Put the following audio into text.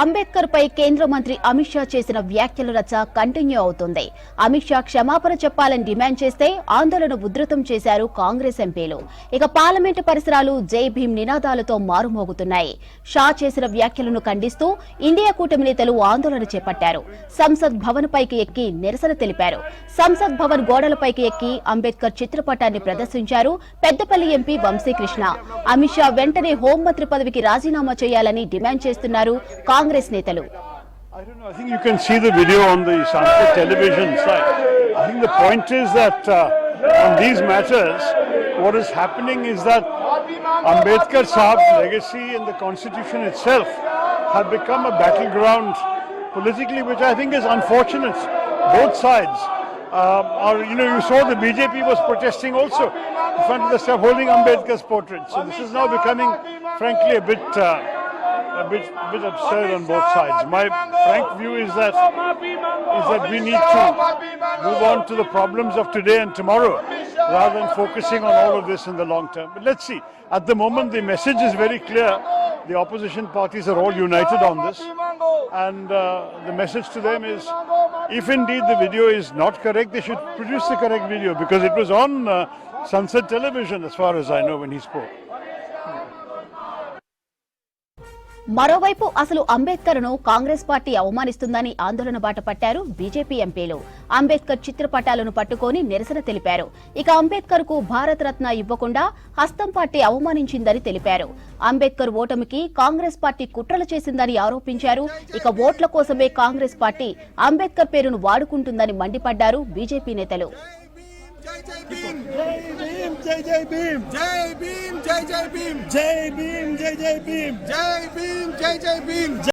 అంబేద్కర్ పై కేంద్ర మంత్రి అమిత్ షా చేసిన వ్యాఖ్యల రచ్చ కంటిన్యూ అవుతుంది. అమిత్ షా క్షమాపణ చెప్పాలని డిమాండ్ చేస్తే ఆందోళన ఉధృతం చేశారు కాంగ్రెస్ ఎంపీలు. ఇక పార్లమెంటు పరిసరాలు జై భీమ్ నినాదాలతో మారుమోగుతున్నాయి. షా చేసిన వ్యాఖ్యలను ఖండిస్తూ ఇండియా కూటమి నేతలు ఆందోళన చేపట్టారు. సంసద్ భవన్ పైకి ఎక్కి నిరసన తెలిపారు. సంసద్ భవన్ గోడలపైకి ఎక్కి అంబేద్కర్ చిత్రపటాన్ని ప్రదర్శించారు పెద్దపల్లి ఎంపీ వంశీకృష్ణ. అమిత్ షా వెంటనే హోంమంత్రి పదవికి రాజీనామా చేయాలని డిమాండ్ చేస్తున్నారు కాంగ్రెస్ నేతలు. I don't know. I think you can see the video on the Sanskrit television site. I think the point is that on these matters, what is happening is that Ambedkar Sahab's legacy and the constitution itself have become a battleground politically, which I think is unfortunate. Both sides you saw the BJP was protesting also in front of the staff holding Ambedkar's portrait. So this is now becoming, frankly, a bit absurd on both sides. My frank view is that we need to move on to the problems of today and tomorrow rather than focusing on all of this in the long term. But let's see. At the moment, the message is very clear. The opposition parties are all united on this. And the message to them is, if indeed the video is not correct, they should produce the correct video, because it was on Sunset television, as far as I know, when he spoke. మరోవైపు అసలు అంబేద్కర్ ను Congress party అవమానిస్తుందని ఆందోళన బాట పట్టారు BJP ఎంపీలు. అంబేద్కర్ చిత్రపటాలను పట్టుకొని నిరసన తెలిపారు. ఇక అంబేద్కర్ కు భారత రత్న ఇవ్వకుండా హస్తం పార్టీ అవమానించిందని తెలిపారు. అంబేద్కర్ ఓటమికి కాంగ్రెస్ పార్టీ కుట్రలు చేసిందని ఆరోపించారు. ఇక ఓట్ల కోసమే కాంగ్రెస్ పార్టీ అంబేద్కర్ పేరును వాడుకుంటుందని మండిపడ్డారు బీజేపీ నేతలు. జై జై భీమ్ జై జై భీమ్ జై భీమ్ జై జై భీమ్ జై భీమ్ జై జై భీమ్ జై భీమ్ జై జై భీమ్.